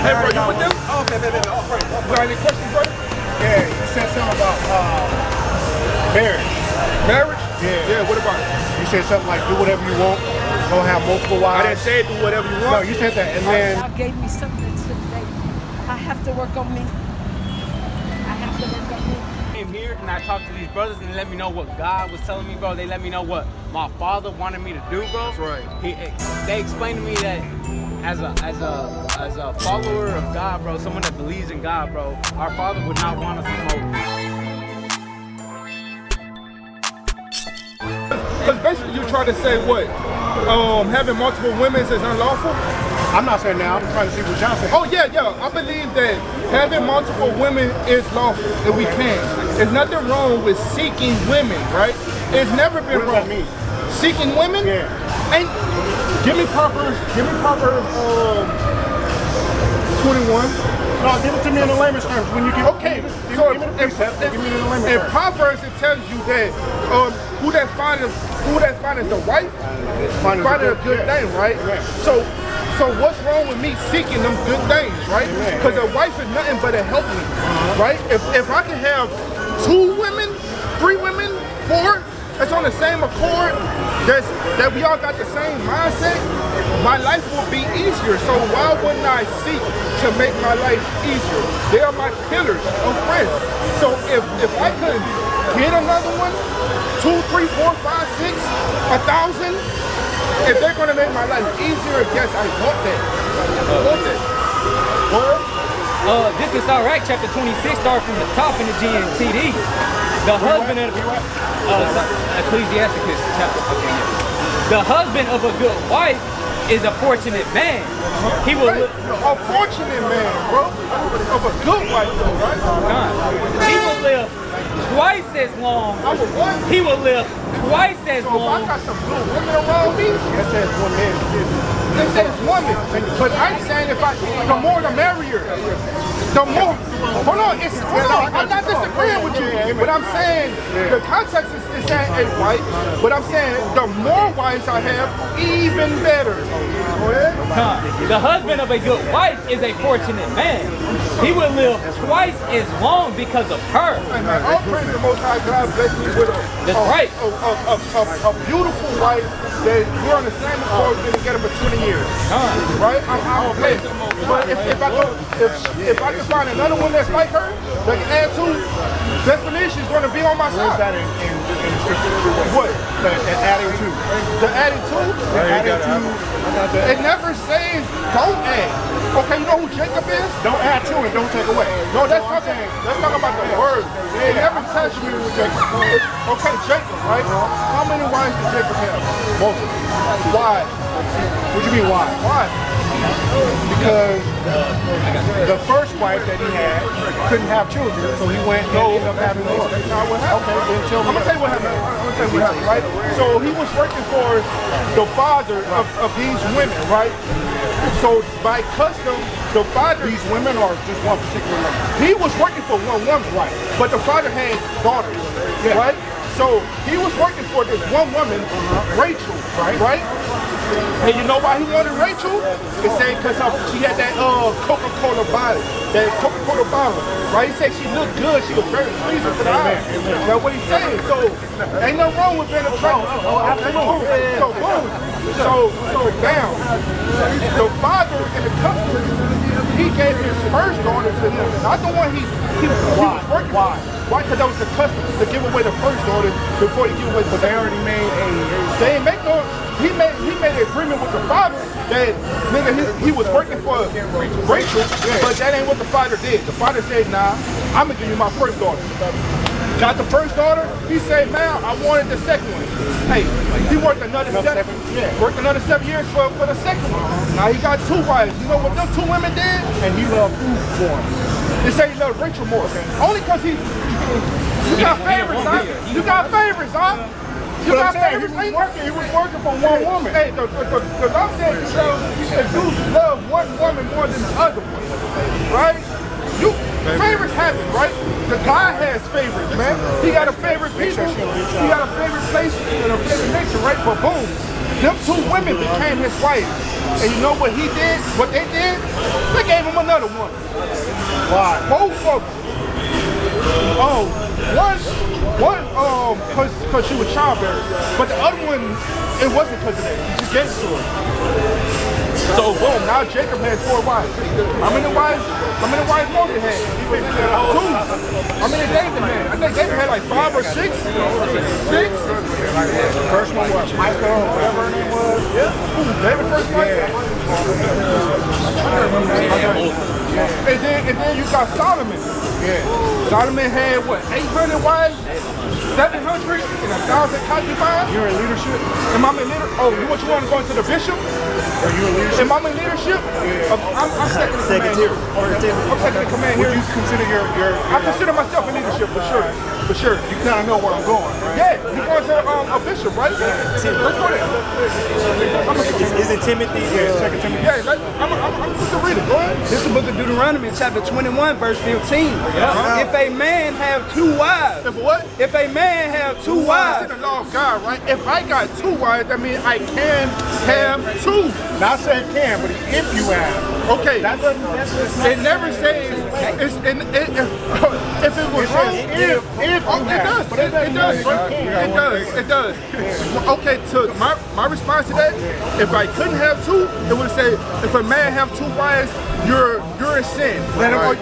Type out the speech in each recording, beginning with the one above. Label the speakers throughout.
Speaker 1: Hey, bro, you with them? Oh, okay. You got any questions, bro?
Speaker 2: Yeah, you said something about marriage.
Speaker 1: Marriage?
Speaker 2: Yeah,
Speaker 1: what about it?
Speaker 2: You said something like do whatever you want, don't have multiple wives.
Speaker 1: I didn't say do whatever you want.
Speaker 2: No, you said that, and then
Speaker 3: God gave me something today. I have to work on me. I have to work on me.
Speaker 4: I came here and I talked to these brothers and they let me know what God was telling me, bro. They let me know what my father wanted me to do, bro.
Speaker 1: That's right.
Speaker 4: They explained to me that as a follower of God, bro, someone that believes in God, bro, our Father would not want us to know.
Speaker 1: Because basically you try to say what? Having multiple women is unlawful?
Speaker 2: I'm not saying now. I'm trying to see what y'all say.
Speaker 1: Oh yeah. I believe that having multiple women is lawful if we can. There's nothing wrong with seeking women, right? It's never been
Speaker 2: What does
Speaker 1: wrong.
Speaker 2: that mean?
Speaker 1: Seeking women?
Speaker 2: Yeah.
Speaker 1: And give me Proverbs 21.
Speaker 2: No, give it to me in the layman's terms. When you give
Speaker 1: Okay,
Speaker 2: give me the precept, give me in the layman's
Speaker 1: in
Speaker 2: terms.
Speaker 1: Proverbs it tells you that who that findeth a wife findeth a good thing, right?
Speaker 2: Amen.
Speaker 1: So what's wrong with me seeking them good things, right? Because a wife is nothing but a helpmeet, right? If I can have 2 women, 3 women, 4, that's on the same accord, that we all got the same mindset, my life will be easier. So why wouldn't I seek to make my life easier? They are my pillars of friends. So if I could get another one, 2, 3, 4, 5, 6, 1,000, if they're gonna make my life easier, yes, I want that. I want that.
Speaker 5: This is Sirach chapter 26, start from the top in the GNTD. The husband of Ecclesiasticus chapter. Okay, yeah. The husband of a good wife is a fortunate man. He will
Speaker 1: a fortunate man, bro. Of a good wife, though, right?
Speaker 5: He will live twice as long. He will live twice as
Speaker 1: So if
Speaker 5: long.
Speaker 1: I got some good women around me,
Speaker 2: That says one man.
Speaker 1: it says woman. But I'm saying the more the merrier. The more. Hold on, I'm not disagreeing with you. But I'm saying the context is saying a wife. But I'm saying the more wives I have, even better. Go ahead.
Speaker 5: The husband of a good wife is a fortunate man. He will live twice as long because of her.
Speaker 1: And all praise the Most High God bless me with a beautiful wife that we're on the same accord, we've been together for 20 years. Right? I'm blessed. But if I can find another one that's like her, that can add to, definition is going to be on my
Speaker 2: Where's
Speaker 1: side.
Speaker 2: that in scripture?
Speaker 1: What?
Speaker 2: The adding to.
Speaker 1: The adding to? It never says don't add. Okay, you know who Jacob is?
Speaker 2: Don't add to and don't take away.
Speaker 1: No, let's talk about the word. It never tells you with Jacob. Okay, Jacob, right? How many wives did Jacob have?
Speaker 2: Multiple.
Speaker 1: Why?
Speaker 2: What do you mean why?
Speaker 1: Why?
Speaker 2: Because the first wife that he had couldn't have children, so he went and ended up having more.
Speaker 1: That's not what happened.
Speaker 2: Okay, then tell me.
Speaker 1: I'm gonna tell you what happened. Right? So he was working for the father of these women, right? So by custom, the father,
Speaker 2: These women are just one particular woman.
Speaker 1: he was working for one woman, right? But the father had daughters, right? So he was working for this one woman, Rachel, right? And you know why he wanted Rachel? He said because she had that Coca-Cola bottle, that Coca-Cola bottle, right? He said she looked good, she was very pleasing to the eyes. That's what he's saying. So ain't nothing wrong with being a attractive. So boom. So down. The father in the custom, he gave his first daughter to him, not the one he was working for. Why? Because that was the custom to give away the first daughter before you give away the second.
Speaker 2: They already made
Speaker 1: They ain't make no. He made an agreement with the father that nigga he was working for Rachel, but that ain't what the father did. The father said, nah, I'm gonna give you my first daughter. Got the first daughter. He said, man, I wanted the second one. Hey, he worked another 7 years for the second one. Now he got 2 wives. You know what them 2 women did?
Speaker 2: and he loved who more?
Speaker 1: They say he loved Rachel more. Only because you got favorites, huh? You got favorites, huh? You got favorites, ain't
Speaker 2: He was working for one woman.
Speaker 1: Hey, the law said that you love one woman more than the other one, right? Favorites happen, right? The guy has favorites, man. He got a favorite people, he got a favorite place, and a favorite nature, right? But boom, them two women became his wife. And you know what he did? What they did? They gave him another one.
Speaker 2: Why?
Speaker 1: Both of them. Because she was childbearing. But the other one, it wasn't because of that. He just gave it to her. So boom, now Jacob has 4 wives. How many wives Moses had? 2. How many David had? I think David had like 5 or 6. 6?
Speaker 2: First one was Michael, whatever her name was.
Speaker 1: Yeah. David first wife? And then you got Solomon.
Speaker 2: Yeah.
Speaker 1: Solomon had what, 800 wives? 700 and 1,000 concubines?
Speaker 2: You're in leadership?
Speaker 1: Am I in leadership? Oh, you want to go into the bishop?
Speaker 2: Are you in leadership?
Speaker 1: Am I in leadership?
Speaker 2: Yeah.
Speaker 1: I'm second in command here. I'm second in command here.
Speaker 2: Would you consider your
Speaker 1: I consider myself in leadership for sure. For sure.
Speaker 2: You kind of know where I'm going, right?
Speaker 1: Yeah, you're going to a bishop, right? Let's go there.
Speaker 6: Isn't Timothy?
Speaker 2: Second Timothy.
Speaker 1: Yeah, I'm going to read it. Go ahead.
Speaker 7: This is the book of Deuteronomy, chapter 21, verse 15. If a man have 2 wives,
Speaker 1: If what?
Speaker 7: if a man have 2
Speaker 1: It's in
Speaker 7: wives,
Speaker 1: the law of God, right? If I got 2 wives, that means I can have 2.
Speaker 2: Not saying can, but if you have.
Speaker 1: Okay.
Speaker 2: That's not.
Speaker 1: It never says if it was wrong.
Speaker 2: If
Speaker 1: It does. It does. Okay, so my response to that, if I couldn't have 2, it would say if a man have 2 wives, you're in sin.
Speaker 2: No,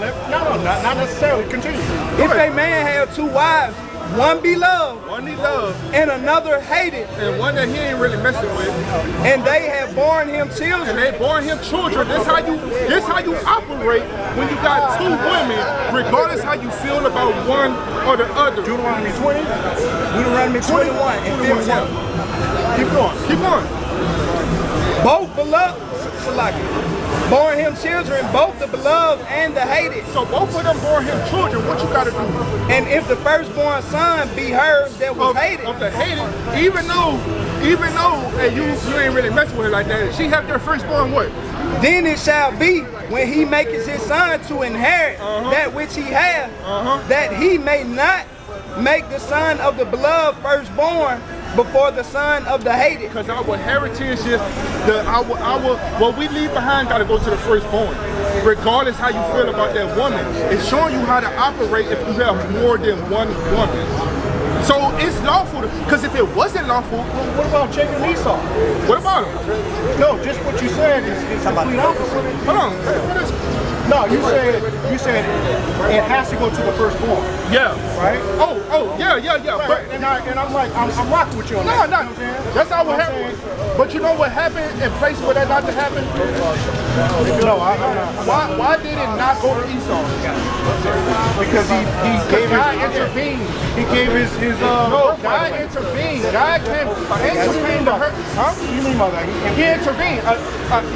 Speaker 2: not necessarily. Continue.
Speaker 7: if a man have 2 wives, one be loved
Speaker 1: One he loves
Speaker 7: and another hated,
Speaker 1: and one that he ain't really messing with,
Speaker 7: and they have borne him
Speaker 1: and
Speaker 7: children,
Speaker 1: they born him children. This how you operate when you got 2 women, regardless how you feel about one or the other.
Speaker 2: Deuteronomy 20.
Speaker 7: Deuteronomy 21 and 15.
Speaker 1: Keep going. Keep going.
Speaker 7: Both beloved, born him children, both the beloved and the hated.
Speaker 1: So both of them born him children. What you gotta do?
Speaker 7: And if the firstborn son be hers that was hated,
Speaker 1: Of the hated, even though, and you ain't really messing with her like that. She have their firstborn what?
Speaker 7: then it shall be when he maketh his son to inherit that which he hath, that he may not make the son of the beloved firstborn before the son of the hated.
Speaker 1: Because our heritage is what we leave behind got to go to the firstborn. Regardless how you feel about that woman, it's showing you how to operate if you have more than one woman. So it's lawful, because if it wasn't lawful,
Speaker 2: What about Jacob and Esau?
Speaker 1: what about him?
Speaker 2: No, just what you said is complete opposite.
Speaker 1: Hold on.
Speaker 2: No, you said it has to go to the firstborn,
Speaker 1: Yeah.
Speaker 2: right?
Speaker 1: Yeah.
Speaker 2: Right.
Speaker 1: But
Speaker 2: And I'm like, I'm rocking with you on
Speaker 1: no,
Speaker 2: that.
Speaker 1: no.
Speaker 2: You know what I'm saying?
Speaker 1: That's not what
Speaker 2: You know
Speaker 1: happened.
Speaker 2: I'm
Speaker 1: But you know what happened in place for that not to happen?
Speaker 2: saying? No,
Speaker 1: Why did it not go to Esau?
Speaker 2: because he gave
Speaker 1: God
Speaker 2: his
Speaker 1: intervened.
Speaker 2: he gave his
Speaker 1: No, God intervened. God came intervened to her. Huh?
Speaker 2: You mean by that?
Speaker 1: He intervened.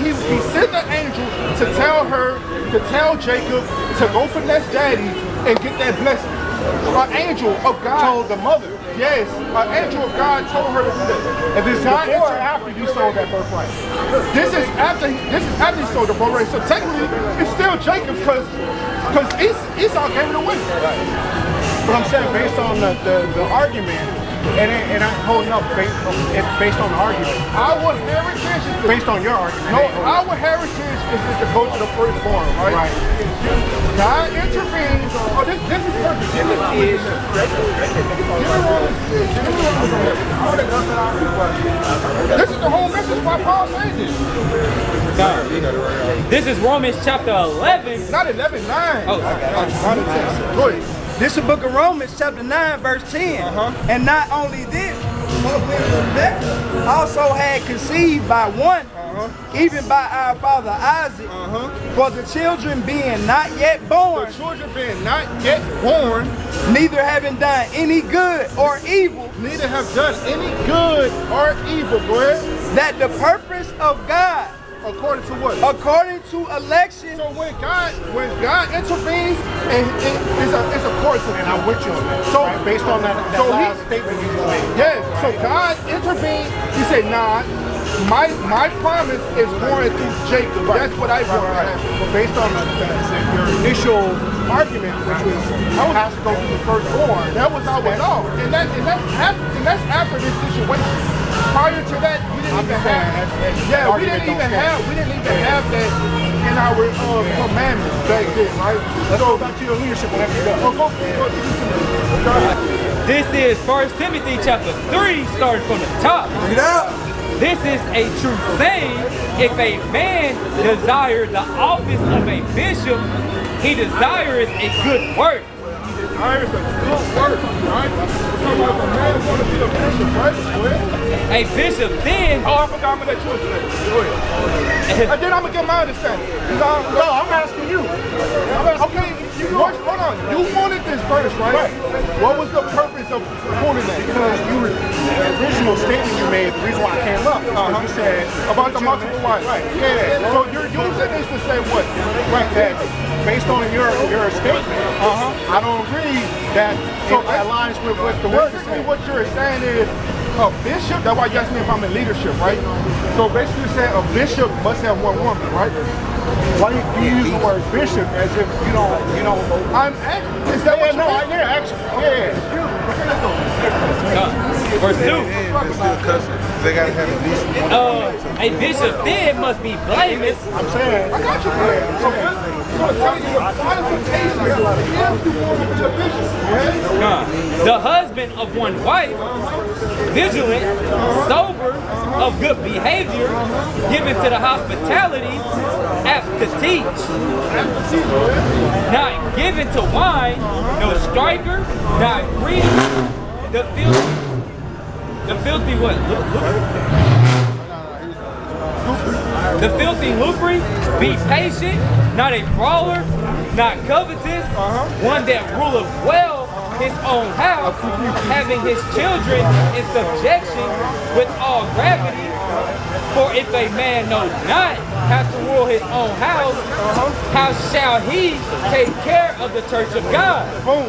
Speaker 1: He sent the angel to tell Jacob to go finesse daddy and get that blessing. An angel of God
Speaker 2: told the mother.
Speaker 1: Yes, an angel of God told her to do that.
Speaker 2: If it's
Speaker 1: God
Speaker 2: before or
Speaker 1: inter-
Speaker 2: after you sold that birthright.
Speaker 1: This is after he sold the birthright. So technically, it's still Jacob's because Esau gave it away.
Speaker 2: But I'm saying based on the argument, and I'm holding up based on the argument.
Speaker 1: Our heritage is
Speaker 2: Based on your argument.
Speaker 1: no. Our heritage is to go to the firstborn, right?
Speaker 2: Right.
Speaker 1: God intervenes. Oh, this is perfect. This is the whole message why Paul says this.
Speaker 5: This is Romans chapter 11.
Speaker 1: Not 11, 9.
Speaker 5: Oh,
Speaker 1: Go ahead.
Speaker 7: This is the book of Romans chapter 9 verse 10. And not only this, but when Rebekah also had conceived by one, even by our father Isaac, for the children being not yet born,
Speaker 1: The children being not yet born,
Speaker 7: neither having done any good or evil,
Speaker 1: neither have done any good or evil. Go ahead.
Speaker 7: that the purpose of God,
Speaker 1: According to what?
Speaker 7: according to election,
Speaker 1: So when God intervenes, and it's according to.
Speaker 2: And I'm with you on that.
Speaker 1: So-
Speaker 2: right? Based on that
Speaker 1: so
Speaker 2: last statement you just made.
Speaker 1: Yes. So God intervened. He said, "Nah, my promise is going through Jacob. That's what I want to happen."
Speaker 2: But based on your initial argument, which was it has to go through the firstborn.
Speaker 1: That was our law, and that's after this situation. prior to that, we didn't even have. Yeah, we didn't even have that in our commandments back then, right?
Speaker 2: Let's go back to your leadership whenever you go.
Speaker 5: This is 1 Timothy chapter 3, starting from the top.
Speaker 7: Bring it out.
Speaker 5: This is a true saying. If a man desires the office of a bishop, he desires a good work.
Speaker 1: Desires a good work, right? So like a man want to be a bishop, right? Go ahead.
Speaker 5: A bishop then.
Speaker 1: Oh, I forgot I'm gonna let you explain. Go ahead. And then I'm gonna get my understanding.
Speaker 2: No, I'm asking you.
Speaker 1: Okay, hold on. You wanted this first, right? What was the purpose of pulling that?
Speaker 2: Because the original statement you made, the reason why I came up, you said
Speaker 1: About the multiple wives.
Speaker 2: Right. Yeah.
Speaker 1: So you're using this to say what?
Speaker 2: Right. That based on your statement, I don't agree that it aligns with what the word is
Speaker 1: Basically,
Speaker 2: saying.
Speaker 1: what you're saying is a bishop. That's why you asked me if I'm in leadership, right? So basically, you're saying a bishop must have one woman, right?
Speaker 2: Why do you use the word bishop as if you don't?
Speaker 1: I'm asking. Is that what you mean?
Speaker 2: Yeah, actually, yeah.
Speaker 1: Okay, let's go.
Speaker 5: Verse 2.
Speaker 6: They gotta have at least one.
Speaker 5: A bishop then must be blameless.
Speaker 2: I'm saying.
Speaker 1: I got you, man. So I'm telling you the qualifications if you want to be a bishop, right?
Speaker 5: The husband of one wife, vigilant, sober, of good behavior, given to the hospitality, apt to teach, not given to wine, no striker, not greedy, the filthy what? The filthy lucre, be patient, not a brawler, not covetous, one that ruleth well his own house, having his children in subjection with all gravity. For if a man know not how to rule his own house, how shall he take care of the church of God?
Speaker 1: Boom.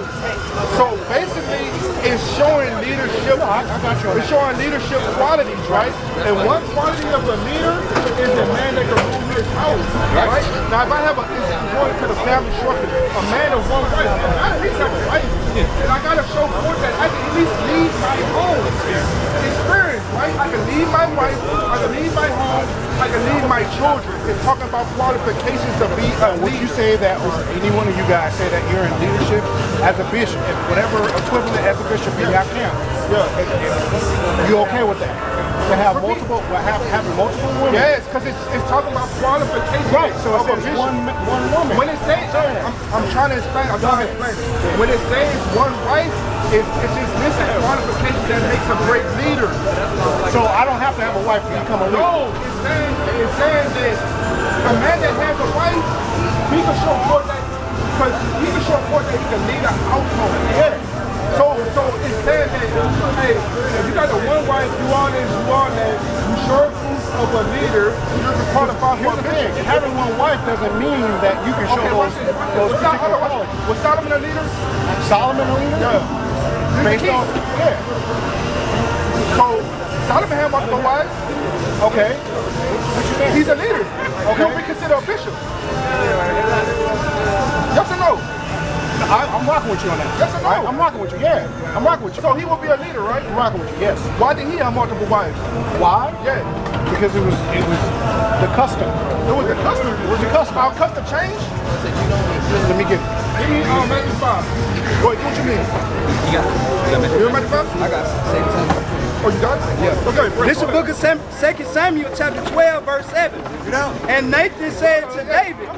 Speaker 1: So basically, it's showing leadership. It's showing leadership qualities, right? And one quality of a leader is a man that can rule his house, right? Now, if I have going to the family structure, a man of one wife, I at least have a wife, and I gotta show forth that I can at least lead my home experience, right? I can lead my wife, I can lead my home, I can lead my children. It's talking about qualifications to be a
Speaker 2: Would you say that, or any one of you guys say that you're in leadership as a bishop, whatever equivalent as a bishop in your camp?
Speaker 1: Yeah.
Speaker 2: You okay with that? To have multiple, having multiple women?
Speaker 1: Yes, because it's talking about qualifications.
Speaker 2: Right, so
Speaker 1: of a
Speaker 2: it says
Speaker 1: bishop.
Speaker 2: one woman.
Speaker 1: When it says, I'm trying to explain. When it says one wife, it's just missing qualifications that makes a great leader.
Speaker 2: So I don't have to have a wife to become a leader.
Speaker 1: No, it's saying that a man that has a wife, he can show forth that, because he can show forth that he can lead a household. Yeah. So it's saying that, hey, if you got the one wife, you on that, you show proof of a leader, you can qualify for a bishop.
Speaker 2: Having one wife doesn't mean that you can show those particular qualities.
Speaker 1: Was Solomon a leader?
Speaker 2: Solomon a leader?
Speaker 1: Yeah.
Speaker 2: Based on, yeah.
Speaker 1: So Solomon had multiple wives.
Speaker 2: Okay. What you think?
Speaker 1: He's a leader. Okay. He'll be considered a bishop. Yes or no?
Speaker 2: I'm rocking with you on that.
Speaker 1: Yes or no?
Speaker 2: Right? I'm rocking with you, yeah. I'm rocking with you.
Speaker 1: So he will be a leader, right?
Speaker 2: I'm rocking with you, yes.
Speaker 1: Why did he have multiple wives?
Speaker 2: Why?
Speaker 1: Yeah.
Speaker 2: Because it was the custom.
Speaker 1: It was the custom.
Speaker 2: It was the custom.
Speaker 1: Our custom changed?
Speaker 2: Let me get it.
Speaker 1: Maybe Matthew 5. Wait, what you mean?
Speaker 4: You got
Speaker 1: You Matthew 5?
Speaker 4: I got same time.
Speaker 1: Oh, you got it? Yeah. Okay,
Speaker 7: This is the book of 2 Samuel chapter 12 verse 7. And Nathan said to David,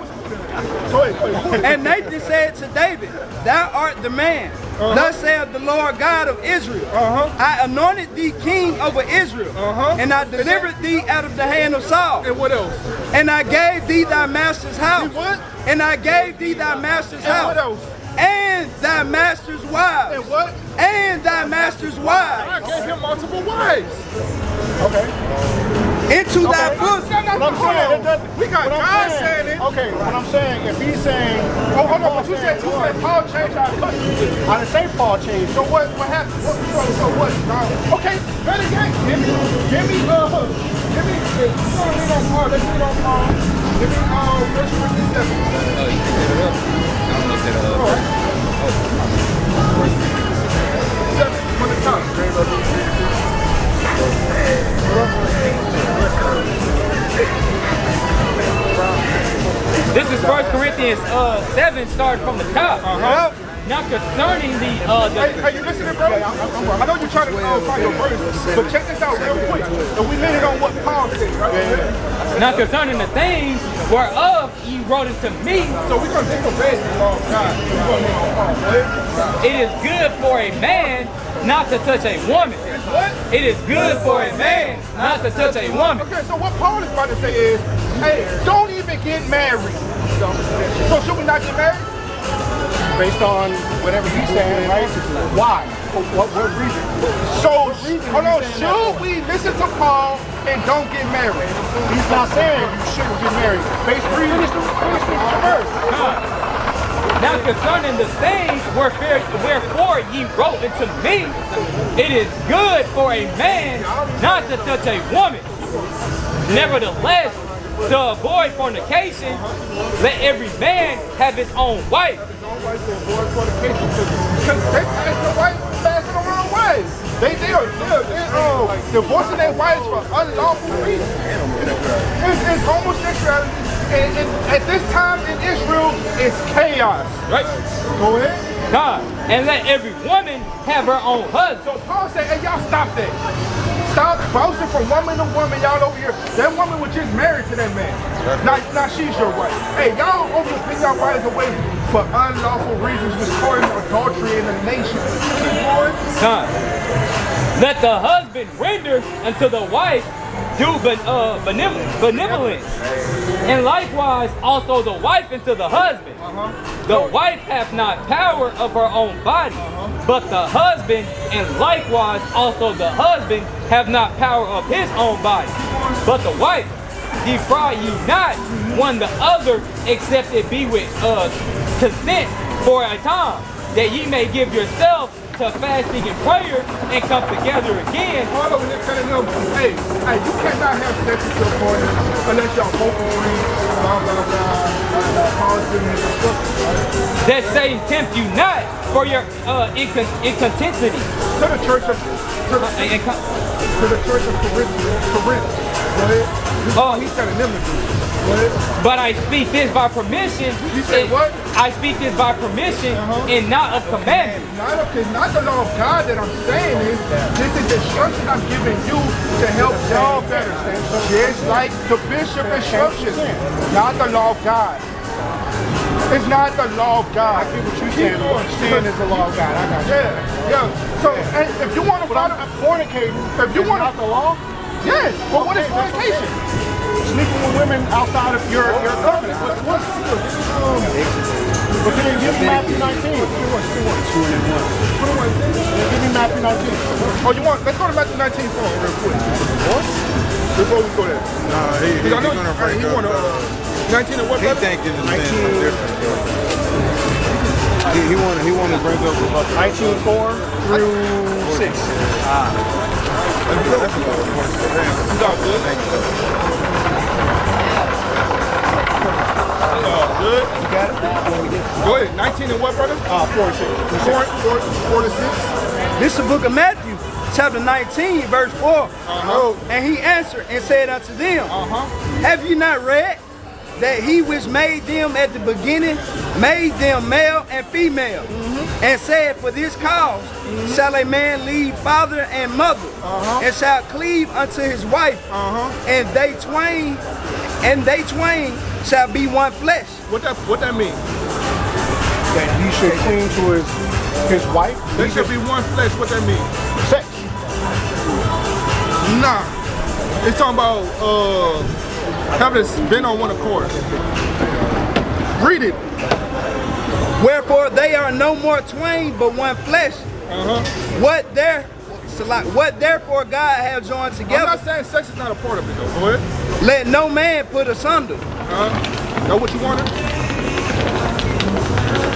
Speaker 1: Go ahead.
Speaker 7: and Nathan said to David, thou art the man. Thus saith the Lord God of Israel. I anointed thee king over Israel, and I delivered thee out of the hand of Saul.
Speaker 1: And what else?
Speaker 7: And I gave thee thy master's house.
Speaker 1: You what?
Speaker 7: And I gave thee thy master's
Speaker 1: And
Speaker 7: house.
Speaker 1: what else?
Speaker 7: And thy master's wives.
Speaker 1: And what?
Speaker 7: And thy master's
Speaker 1: I
Speaker 7: wives.
Speaker 1: gave him multiple wives.
Speaker 2: Okay.
Speaker 7: Into thy bosom.
Speaker 1: What
Speaker 2: I'm saying, it doesn't.
Speaker 1: We got
Speaker 2: what I'm
Speaker 1: God
Speaker 2: saying-
Speaker 1: saying it.
Speaker 2: Okay, what I'm saying, if he's saying,
Speaker 1: Oh, hold on, but you said Paul changed our custom.
Speaker 2: I didn't say Paul changed.
Speaker 1: So what happened? So what? Okay, better yet, give me, if you want to read on Paul, let's read on Paul. Give me, 1 Corinthians 7.
Speaker 4: Oh, you can set it up. I don't know if it
Speaker 1: All right. 7 from the top.
Speaker 5: This is 1 Corinthians 7, starting from the top. Now concerning
Speaker 1: Hey, you listening, bro? I know you're trying to find your verse, but check this out real quick. And we landed on what Paul said, right?
Speaker 5: now concerning the things whereof ye wrote it to me,
Speaker 1: So we're going to disobey the law of God. We're going to land on Paul, right?
Speaker 5: it is good for a man not to touch a woman.
Speaker 1: What?
Speaker 5: It is good for a man not to touch a woman.
Speaker 1: Okay, so what Paul is about to say is, hey, don't even get married. So should we not get married?
Speaker 2: Based on whatever he's saying, right? Why? What reason?
Speaker 1: So, hold on, should we listen to Paul and don't get married?
Speaker 2: He's not saying you shouldn't get married. Finish the verse.
Speaker 5: Now concerning the things wherefore ye wrote it to me, it is good for a man not to touch a woman. Nevertheless, to avoid fornication, let every man have his own wife.
Speaker 1: Because they pass the wife passing the wrong way. They are divorcing their wives for unlawful reasons. It's homosexuality. And at this time in Israel, it's chaos.
Speaker 5: Right?
Speaker 1: Go ahead.
Speaker 5: God. And let every woman have her own husband.
Speaker 1: So Paul said, hey, y'all stop that. Stop bouncing from woman to woman, y'all over here. That woman was just married to that man. Now she's your wife. Hey, y'all over here putting y'all bodies away for unlawful reasons, which causes adultery in the nation.
Speaker 5: God. Let the husband render unto the wife due benevolence. And likewise also the wife unto the husband. The wife hath not power of her own body, but the husband, and likewise also the husband have not power of his own body. But the wife, defraud ye not one the other, except it be with consent for a time, that ye may give yourself to fasting and prayer and come together again.
Speaker 1: Paul over there telling them, hey, you cannot have sex with your partner unless y'all both agree, blah, blah, blah. Paul's giving his instructions.
Speaker 5: That Satan tempt you not for your incontinency.
Speaker 1: To the church of Corinth. Go ahead. He's telling them to do it.
Speaker 5: But I speak this by permission.
Speaker 1: You say what?
Speaker 5: I speak this by permission and not of commandment.
Speaker 1: It's not the law of God that I'm saying is, this is the instruction I'm giving you to help y'all better. Just like the bishop instructions, not the law of God. It's not the law of God.
Speaker 2: I get what you're saying. What you're saying is the law of God. I got you.
Speaker 1: Yeah. So, and if you want to follow,
Speaker 2: fornicating,
Speaker 1: if you want
Speaker 2: not the law.
Speaker 1: Yes. But what is fornication?
Speaker 2: Sleeping with women outside of your covenant. But can you give me Matthew 19? Give me Matthew 19.
Speaker 1: Oh, let's go to Matthew 19 real quick. Before we go there.
Speaker 6: Nah, he's going to break
Speaker 1: he
Speaker 6: up.
Speaker 1: want 19 and what?
Speaker 6: He think it's something different. He want to break up about
Speaker 2: 19:4 through 6.
Speaker 6: That's a good one.
Speaker 1: You got good? Good?
Speaker 2: You got it?
Speaker 1: Go ahead. 19 and what, brother?
Speaker 2: 4 and 6.
Speaker 1: 4 to 6.
Speaker 7: This is the book of Matthew, chapter 19, verse 4. And he answered and said unto them, have you not read that he which made them at the beginning made them male and female, and said, for this cause shall a man leave father and mother, and shall cleave unto his wife, and they twain shall be one flesh.
Speaker 1: What that mean?
Speaker 2: That he should cling to his wife.
Speaker 1: They should be one flesh. What that mean?
Speaker 2: Sex.
Speaker 1: Nah. It's talking about having been on one accord. Read it.
Speaker 7: Wherefore they are no more twain, but one flesh. What therefore God have joined together,
Speaker 1: I'm not saying sex is not a part of it though. Go ahead.
Speaker 7: let no man put asunder.
Speaker 1: Know what you wanted?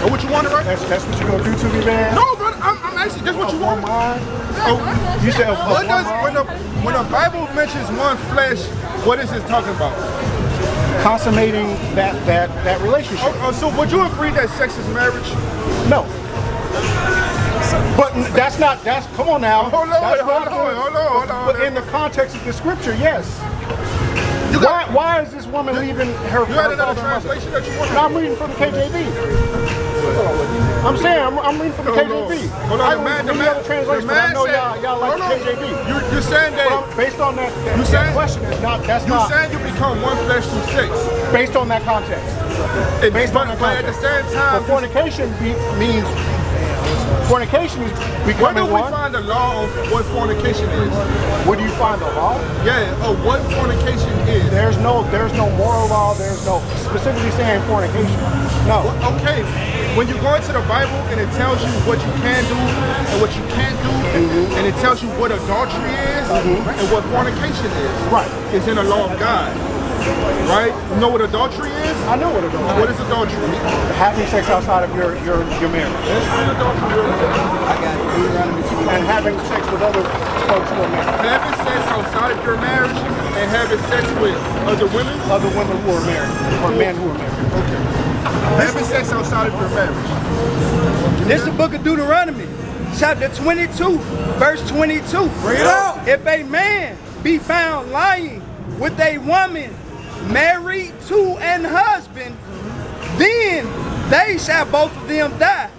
Speaker 1: Know what you wanted, right?
Speaker 2: That's what you're gonna do to me, man.
Speaker 1: No, brother. I'm actually just what you wanted.
Speaker 2: You said
Speaker 1: When the Bible mentions one flesh, what is it talking about?
Speaker 2: consummating that relationship.
Speaker 1: So would you agree that sex is marriage?
Speaker 2: No. But come on now.
Speaker 1: Hold on.
Speaker 2: But in the context of the scripture, yes. Why is this woman leaving her
Speaker 1: You had another
Speaker 2: father and mother?
Speaker 1: translation that you wanted?
Speaker 2: No, I'm reading from the KJV. I'm saying I'm reading from the KJV.
Speaker 1: Hold on.
Speaker 2: I read from the other translation, but I know y'all like the KJV.
Speaker 1: You're saying that
Speaker 2: Based on that question, that's
Speaker 1: you're
Speaker 2: not
Speaker 1: saying you become one flesh through sex.
Speaker 2: based on that context. Based on that
Speaker 1: But at the same time,
Speaker 2: but fornication means fornication is
Speaker 1: where
Speaker 2: becoming
Speaker 1: do we
Speaker 2: one.
Speaker 1: find the law of what fornication is?
Speaker 2: Where do you find the law?
Speaker 1: Yeah, of what fornication is.
Speaker 2: There's no moral law. There's no specifically saying fornication. No.
Speaker 1: Okay, when you go into the Bible and it tells you what you can do and what you can't do, and it tells you what adultery is and what fornication is.
Speaker 2: Right.
Speaker 1: It's in the law of God. Right? You know what adultery is?
Speaker 2: I know what adultery is.
Speaker 1: What is adultery?
Speaker 2: Having sex outside of your marriage. And having sex with other folks who are married.
Speaker 1: Having sex outside of your marriage and having sex with other women?
Speaker 2: Other women who are married. Or men who are married.
Speaker 1: Okay. Having sex outside of your marriage.
Speaker 7: This is the book of Deuteronomy, chapter 22, verse 22. Bring it out. If a man be found lying with a woman married to an husband, then they shall both of them die.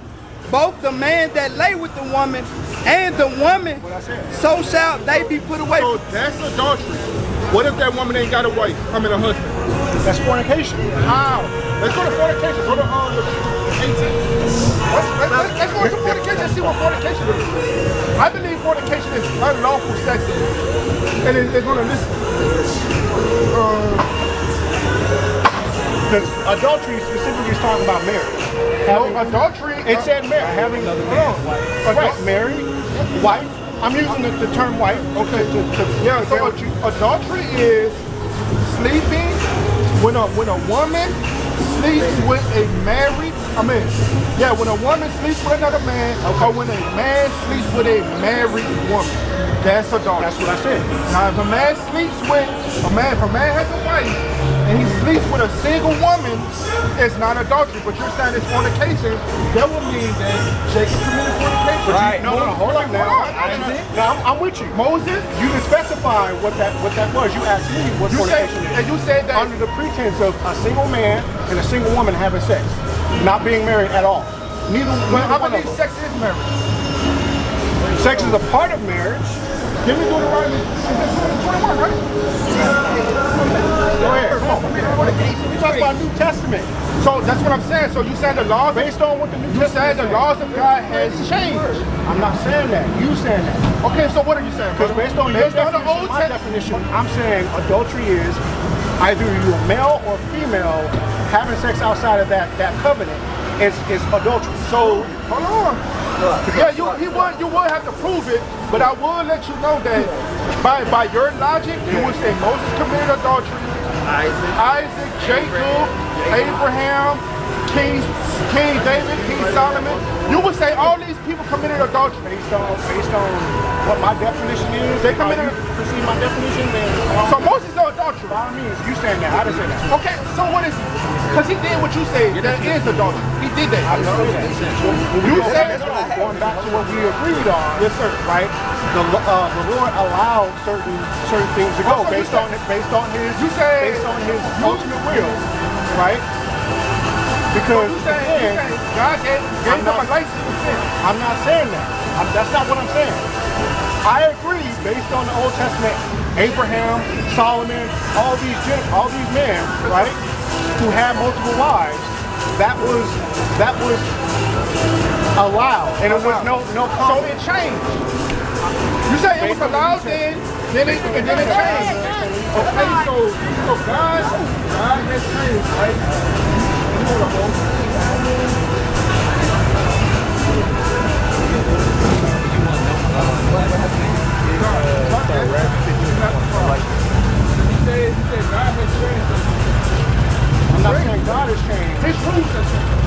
Speaker 7: Both the man that lay with the woman and the woman, so shall they be put away.
Speaker 1: So that's adultery. What if that woman ain't got a wife? I mean a husband.
Speaker 2: That's fornication.
Speaker 1: How? Let's go to fornication. Go to 18. Let's go to fornication and see what fornication is. I believe fornication is unlawful sex. And it's going to listen.
Speaker 2: Because adultery specifically is talking about marriage.
Speaker 1: Adultery.
Speaker 2: It said marriage. Having another man's wife. Right. Married, wife. I'm using the term wife. Okay.
Speaker 1: Yeah. So adultery is sleeping when a woman sleeps with a married. When a woman sleeps with another man, or when a man sleeps with a married woman. That's adultery.
Speaker 2: That's what I said.
Speaker 1: Now, if a man sleeps with if a man has a wife and he sleeps with a single woman, it's not adultery. But you're saying it's fornication. That would mean that Jacob committed fornication.
Speaker 2: Right. No, hold on now. I'm with you.
Speaker 1: Moses,
Speaker 2: you didn't specify what that was. You asked me what fornication is.
Speaker 1: And you said that
Speaker 2: under the pretense of a single man and a single woman having sex, not being married at all. Neither
Speaker 1: I
Speaker 2: one
Speaker 1: believe
Speaker 2: of them.
Speaker 1: sex is marriage.
Speaker 2: Sex is a part of marriage.
Speaker 1: Give me Deuteronomy 21, right?
Speaker 2: Go ahead. Come on. We talk about New Testament.
Speaker 1: So that's what I'm saying. So you said the laws
Speaker 2: based on what the New Testament
Speaker 1: said the laws of God has changed.
Speaker 2: I'm not saying that. You saying that.
Speaker 1: Okay, so what are you saying?
Speaker 2: Because based on your definition, my definition, I'm saying adultery is either you're male or female having sex outside of that covenant is adultery.
Speaker 1: So hold on. Yeah, you would have to prove it, but I will let you know that by your logic, you would say Moses committed adultery, Isaac, Jacob, Abraham, King David, King Solomon. You would say all these people committed adultery
Speaker 2: based on what my definition is. They committed. See my definition.
Speaker 1: So Moses is adultery.
Speaker 2: By all means, you saying that? I didn't say that.
Speaker 1: Okay, so what is he? Because he did what you said. That is adultery. He did that.
Speaker 2: I know that.
Speaker 1: You said
Speaker 2: going back to what we agreed on.
Speaker 1: Yes, sir.
Speaker 2: Right. The Lord allowed certain things to go based on his ultimate will. Right. Because
Speaker 1: God gave him a license to sin.
Speaker 2: I'm not saying that. That's not what I'm saying. I agree, based on the Old Testament, Abraham, Solomon, all these men, right, who had multiple wives, that was allowed, and it was no
Speaker 1: So it changed. You say it was allowed then it changed. Okay, so God has changed, right?
Speaker 2: I'm not saying God has changed.
Speaker 1: His rules have changed.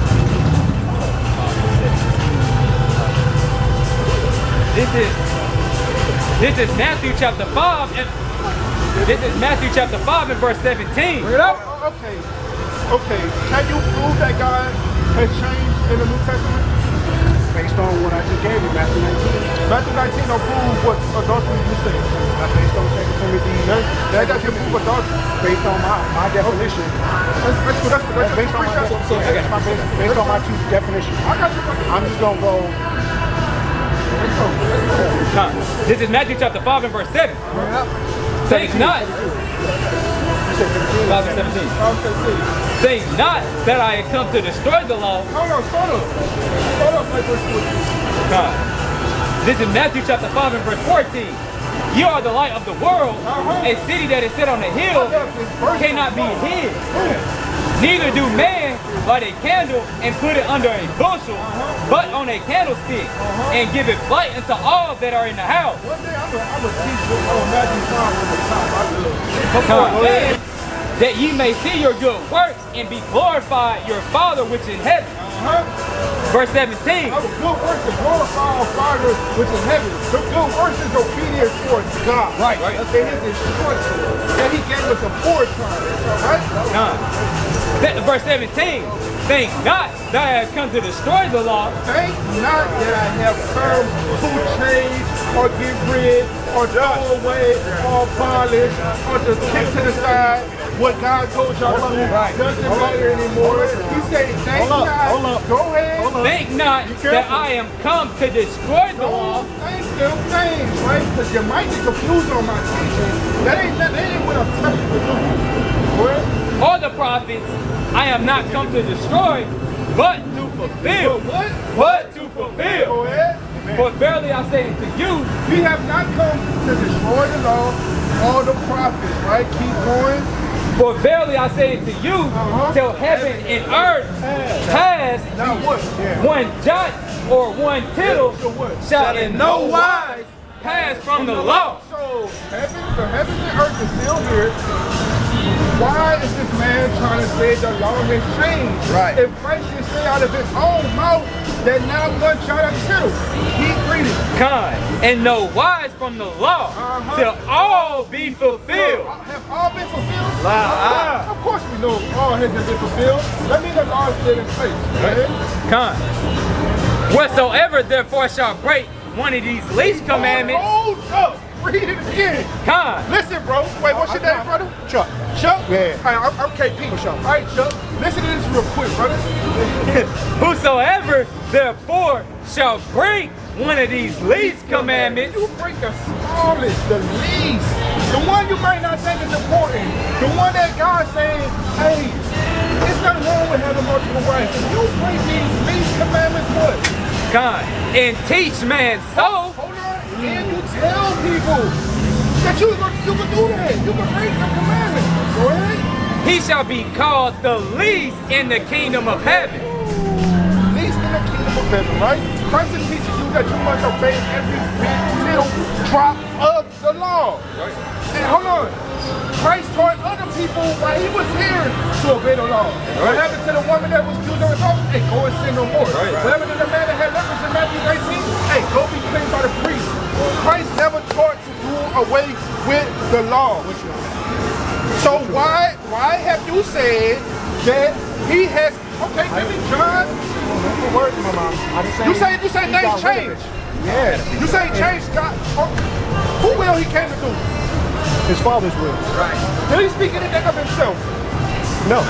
Speaker 5: This is Matthew chapter 5 and this is Matthew chapter 5 and verse 17.
Speaker 1: Bring it up. Okay. Can you prove that God has changed in the New Testament?
Speaker 2: Based on what I just gave you, Matthew 19.
Speaker 1: Matthew 19 don't prove what adultery you say.
Speaker 2: That's based on 2 Timothy.
Speaker 1: That doesn't prove adultery.
Speaker 2: Based on my definition.
Speaker 1: That's
Speaker 2: Based on based on my two definitions.
Speaker 1: I got you.
Speaker 2: I'm just gonna go.
Speaker 5: This is Matthew chapter 5 and verse 7. Think not. 5 and 17. Think not that I had come to destroy the law.
Speaker 1: Hold on, start up like verse 14.
Speaker 5: This is Matthew chapter 5 and verse 14. You are the light of the world. A city that is set on a hill cannot be hid. Neither do man light a candle and put it under a bushel, but on a candlestick, and give it light unto all that are in the house.
Speaker 1: One day I'm gonna teach you Matthew 5 on the top. I love it.
Speaker 5: That ye may see your good works and be glorified your Father which is in heaven. Verse 17.
Speaker 1: Our good works to glorify our Father which is in heaven. The good works is obedience towards God.
Speaker 5: Right.
Speaker 1: That's his instruction that he gave us aforetime. Right?
Speaker 5: Verse 17. Think not that I have come to destroy the law.
Speaker 1: Think not that I have come to change or get rid or throw away or abolish or to kick to the side what God told y'all to do. Doesn't matter anymore. He said, think not. Go ahead.
Speaker 5: Think not that I am come to destroy the law.
Speaker 1: Think them things, right? Because you might get confused on my teaching. That ain't what I'm telling you to do. Go ahead.
Speaker 5: Or the prophets, I am not come to destroy, but to fulfill.
Speaker 1: What?
Speaker 5: But to fulfill.
Speaker 1: Go ahead.
Speaker 5: For verily I say unto you,
Speaker 1: we have not come to destroy the law or the prophets, right? Keep going.
Speaker 5: For verily I say unto you, till heaven and earth pass, one jot or one tittle shall in no wise pass from the law.
Speaker 1: So the heavens and earth is still here. Why is this man trying to say the law has changed?
Speaker 7: Right.
Speaker 1: If Christ can say out of his own mouth that now one shot of tittle. Keep reading.
Speaker 5: And no wise from the law till all be fulfilled.
Speaker 1: Have all been fulfilled? Of course we know all has been fulfilled. That means the law is still in place. Right?
Speaker 5: Whatsoever therefore shall break one of these least commandments.
Speaker 1: Hold up. Read it again. Listen, bro. Wait, what's your name, brother?
Speaker 2: Chuck.
Speaker 1: Chuck?
Speaker 2: Yeah.
Speaker 1: I'm KP. All right, Chuck. Listen to this real quick, brother.
Speaker 5: Whosoever therefore shall break one of these least commandments.
Speaker 1: You break the smallest, the least. The one you might not think is important. The one that God's saying, hey, it's nothing wrong with having multiple wives. If you break these least commandments, what?
Speaker 5: And teach man so.
Speaker 1: Hold on. And you tell people that you can do that. You can break the commandments. Go ahead.
Speaker 5: He shall be called the least in the kingdom of heaven.
Speaker 1: Least in the kingdom of heaven, right? Christ is teaching you that you must obey every little drop of the law. Right. And hold on. Christ taught other people while he was here to obey the law. Right. What happened to the woman that was accused of adultery? Hey, go and sin no more. Right. What happened to the man that had lepers in Matthew 19? Hey, go be cleansed by the priest. Christ never taught to do away with the law. So why have you said that he has? Okay, give me John. You say things change.
Speaker 2: Yes.
Speaker 1: You say change God. Who will he came to do?
Speaker 2: His Father's will.
Speaker 1: Right. Did he speak anything of himself?
Speaker 2: No.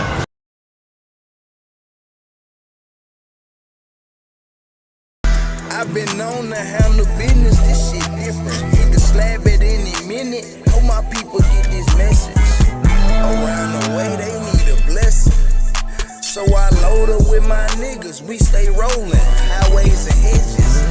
Speaker 8: I've been known to handle business, this shit different. Hit the slab at any minute. Hope my people get this message. Around the way, they need a blessing. So I load up with my niggas, we stay rolling. Highways and hedges.